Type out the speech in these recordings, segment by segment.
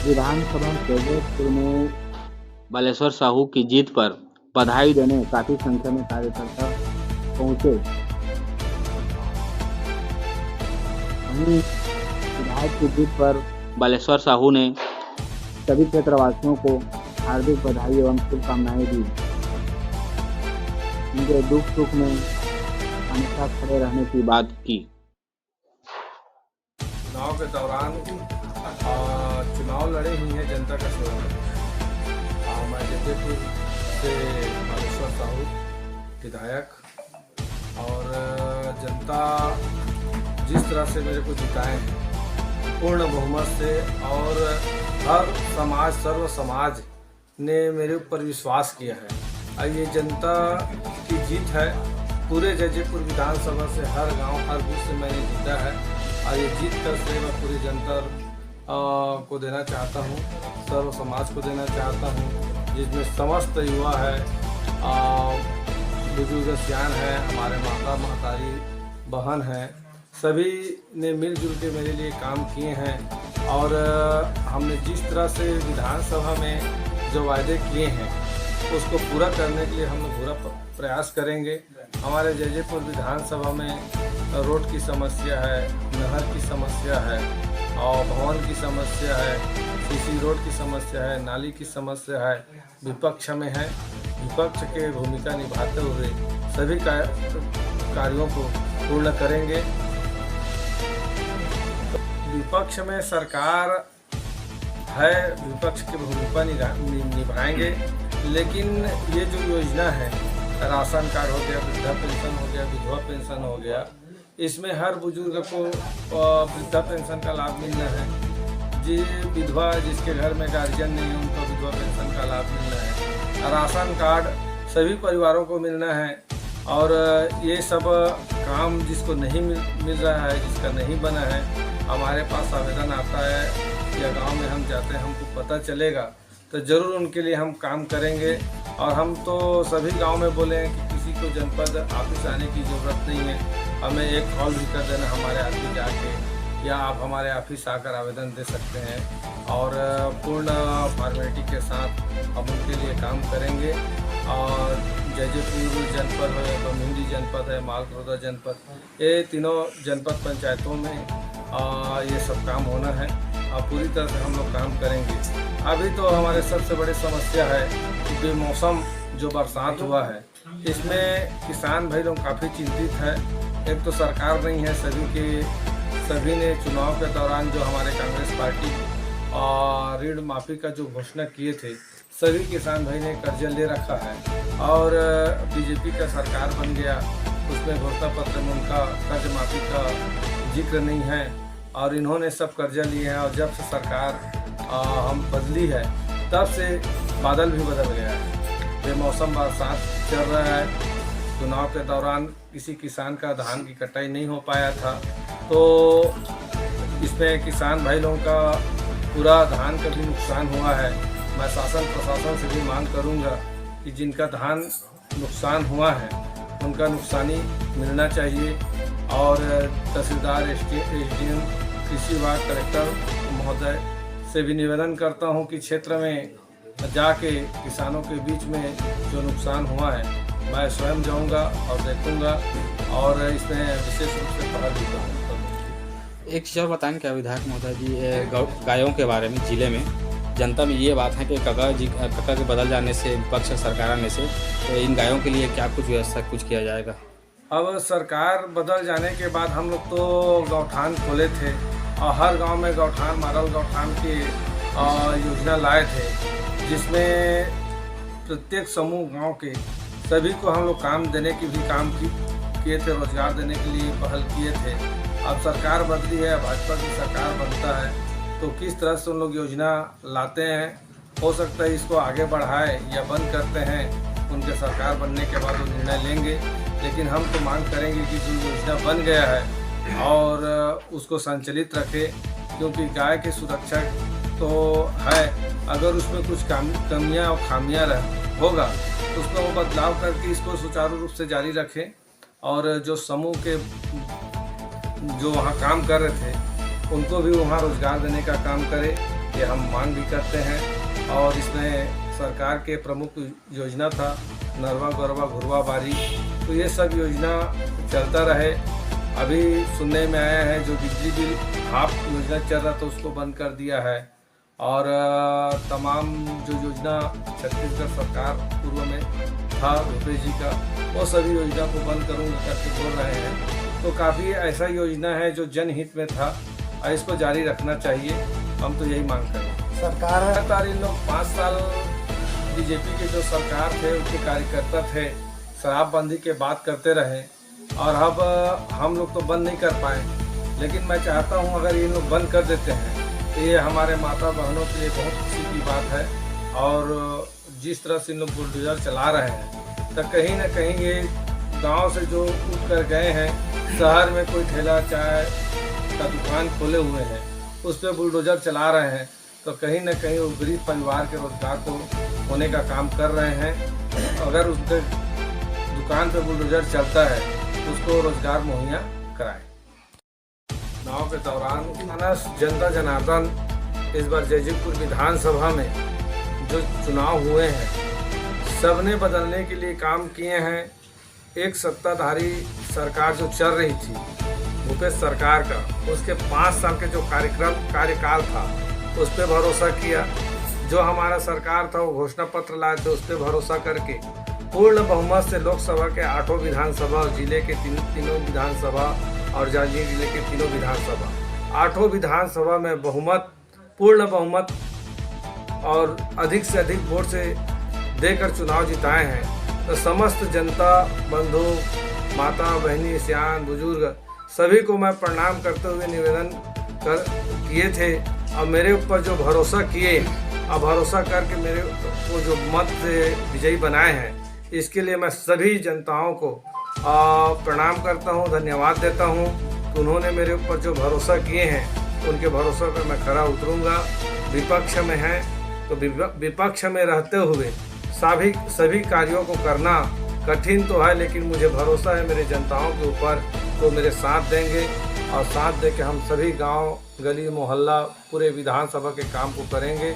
विधानसभा जैजैपुर में बालेश्वर साहू की जीत पर बधाई देने काफी संख्या में कार्यकर्ता पहुंचे। वहीं विधायक की जीत पर बालेश्वर साहू ने सभी क्षेत्रवासियों को हार्दिक बधाई एवं शुभकामनाएं दी। उनके दुख सुख में हमेशा खड़े रहने की बात की। चुनाव के दौरान चुनाव लड़े ही हैं जनता का सेवा करके। मैं जैजैपुर से बालेश्वर साहू विधायक, और जनता जिस तरह से मेरे को जिताए हैं पूर्ण बहुमत से, और हर समाज सर्व समाज ने मेरे ऊपर विश्वास किया है। और ये जनता की जीत है। पूरे जैजैपुर विधानसभा से हर गांव हर बूथ से मैंने जीता है, और ये जीत का श्रेय मैं पूरी जनता को देना चाहता हूँ, सर्व समाज को देना चाहता हूँ, जिसमें समस्त युवा है, बुजुर्ग सियान है, हमारे माता महतारी बहन हैं, सभी ने मिलजुल के मेरे लिए काम किए हैं। और हमने जिस तरह से विधानसभा में जो वायदे किए हैं उसको पूरा करने के लिए हम लोग पूरा प्रयास करेंगे। हमारे जैजैपुर विधानसभा में रोड की समस्या है, नहर की समस्या है, और भवन की समस्या है, सीसी रोड की समस्या है, नाली की समस्या है, विपक्ष में है। विपक्ष के भूमिका निभाते हुए सभी कार्यों को पूर्ण करेंगे। विपक्ष में सरकार है, विपक्ष की भूमिका निभाएंगे, लेकिन ये जो योजना है, राशन कार्ड हो गया, वृद्धा पेंशन हो गया, विधवा पेंशन हो गया, इसमें हर बुजुर्ग को वृद्धा पेंशन का लाभ मिलना है। जी विधवा जिसके घर में गार्जियन नहीं है उनको विधवा पेंशन का लाभ मिलना है। राशन कार्ड सभी परिवारों को मिलना है। और ये सब काम जिसको नहीं मिल रहा है, जिसका नहीं बना है, हमारे पास आवेदन आता है या गांव में हम जाते हैं, हमको पता चलेगा तो ज़रूर उनके लिए हम काम करेंगे। और हम तो सभी गांव में बोले हैं कि किसी को जनपद ऑफिस आने की ज़रूरत नहीं है, हमें एक कॉल भी कर देना हमारे आदमी जाके, या आप हमारे ऑफिस आकर आवेदन दे सकते हैं। और पूर्ण फॉर्मेलिटी के साथ हम उनके लिए काम करेंगे। और जैजैपुर जनपद है, बमिंडी जनपद है, मालखरौदा जनपद, ये तीनों जनपद पंचायतों में ये सब काम होना है, और पूरी तरह से हम लोग काम करेंगे। अभी तो हमारे सबसे बड़ी समस्या है कि बेमौसम जो बरसात हुआ है, इसमें किसान भाई लोग काफ़ी चिंतित है। एक तो सरकार नहीं है, सभी ने चुनाव के दौरान जो हमारे कांग्रेस पार्टी और ऋण माफ़ी का जो घोषणा किए थे, सभी किसान भाई ने कर्जा ले रखा है। और बीजेपी का सरकार बन गया, उसमें घोषणा पत्र में उनका कर्ज माफ़ी का जिक्र नहीं है, और इन्होंने सब कर्जा लिए हैं। और जब से सरकार हम बदली है, तब से बादल भी बदल गया है, बेमौसम बरसात चल रहा है। चुनाव के दौरान किसी किसान का धान की कटाई नहीं हो पाया था, तो इसमें किसान भाई लोगों का पूरा धान का भी नुकसान हुआ है। मैं शासन प्रशासन से भी मांग करूंगा कि जिनका धान नुकसान हुआ है उनका नुकसानी मिलना चाहिए। और तहसीलदार, एसडीएम, कृषि विभाग, कलेक्टर महोदय से भी निवेदन करता हूं कि क्षेत्र में जाके किसानों के बीच में जो नुकसान हुआ है मैं स्वयं जाऊंगा और देखूंगा, और इसमें विशेष रूप से पहल भी करूँगा। एक चीज़ और बताएं क्या विधायक महोदय जी, गायों के बारे में जिले में जनता में ये बात है कि काका के बदल जाने से, विपक्ष सरकार आने से, तो इन गायों के लिए क्या कुछ व्यवस्था कुछ किया जाएगा? अब सरकार बदल जाने के बाद हम लोग तो गौठान खोले थे, और हर गांव में गौठान, मॉडल गौठान की योजना लाए थे, जिसमें प्रत्येक समूह गांव के सभी को हम लोग काम देने की भी काम किए थे, रोजगार देने के लिए पहल किए थे। अब सरकार बदली है, भाजपा की सरकार बनता है, तो किस तरह से उन लोग योजना लाते हैं, हो सकता है इसको आगे बढ़ाए या बंद करते हैं, उनके सरकार बनने के बाद वो निर्णय लेंगे। लेकिन हम तो मांग करेंगे कि जो योजना बन गया है और उसको संचालित रखे, क्योंकि गाय की सुरक्षा तो है, अगर उसमें कुछ कमियां और खामियां होगा तो उसमें वो बदलाव करके इसको सुचारू रूप से जारी रखें। और जो समूह के जो वहाँ काम कर रहे थे उनको भी वहाँ रोजगार देने का काम करे, ये हम मांग भी करते हैं। और इसमें सरकार के प्रमुख योजना था नरवा गरवा घुरवा बारी, तो ये सब योजना चलता रहे। अभी सुनने में आया है जो बिजली बिल हाफ योजना चल रहा था उसको बंद कर दिया है। और तमाम जो योजना छत्तीसगढ़ सरकार पूर्व में था भूपेश जी का, वो सभी योजना को बंद करूँगा करके बोल रहे हैं। तो काफ़ी ऐसा योजना है जो जनहित में था और इसको जारी रखना चाहिए। हम तो यही मांग करें। सरकार लगातार इन लोग 5 साल बीजेपी के जो सरकार थे उनके कार्यकर्ता थे, शराबबंदी के बात करते रहे और अब हम लोग तो बंद नहीं कर पाए। लेकिन मैं चाहता हूं अगर ये लोग बंद कर देते हैं तो ये हमारे माता बहनों के लिए बहुत खुशी की बात है। और जिस तरह से इन लोग बुलडोजर चला रहे हैं तो कहीं ना कहीं ये गांव से जो उठ कर गए हैं, शहर में कोई ठेला चाय का दुकान खोले हुए हैं उस पर बुलडोजर चला रहे हैं, तो कहीं ना कहीं वो गरीब परिवार के रोजगार को होने का काम कर रहे हैं। अगर उसके दुकान पर बुलडोजर चलता है तो उसको रोजगार मुहैया कराए। चुनाव के दौरान मानस जनता जनार्दन इस बार जयजीपुर विधानसभा में जो चुनाव हुए हैं सबने बदलने के लिए काम किए हैं। एक सत्ताधारी सरकार जो चल रही थी भूपेश सरकार का, उसके 5 साल के जो कार्यकाल था उस पर भरोसा किया। जो हमारा सरकार था वो घोषणा पत्र लाए थे, उस पर भरोसा करके पूर्ण बहुमत से लोकसभा के 8 विधानसभा और जिले के तीनों विधानसभा और जांजगीर जिले के 3 विधानसभा, 8 विधानसभा में बहुमत, पूर्ण बहुमत और अधिक से अधिक वोट से देकर चुनाव जिताए हैं। तो समस्त जनता बंधु माता बहनी सियान बुजुर्ग सभी को मैं प्रणाम करते हुए निवेदन किए थे और मेरे ऊपर जो भरोसा किए और भरोसा करके मेरे को जो मत से विजयी बनाए हैं, इसके लिए मैं सभी जनताओं को प्रणाम करता हूं, धन्यवाद देता हूं कि उन्होंने मेरे ऊपर जो भरोसा किए हैं उनके भरोसा पर मैं खरा उतरूंगा। विपक्ष में है तो विपक्ष में रहते हुए सभी कार्यों को करना कठिन तो है, लेकिन मुझे भरोसा है मेरे जनताओं के ऊपर, तो मेरे साथ देंगे और साथ दे के हम सभी गांव गली मोहल्ला पूरे विधानसभा के काम को करेंगे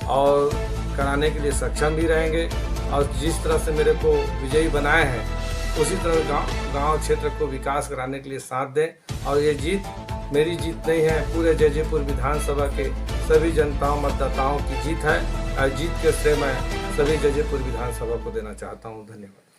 और कराने के लिए सक्षम भी रहेंगे। और जिस तरह से मेरे को विजयी बनाए हैं उसी तरह गांव क्षेत्र को विकास कराने के लिए साथ दें। और ये जीत मेरी जीत नहीं है, पूरे जयजीपुर विधानसभा के सभी जनताओं मतदाताओं की जीत है और जीत के श्रेय मैं सभी जयजीपुर विधानसभा को देना चाहता हूँ। धन्यवाद।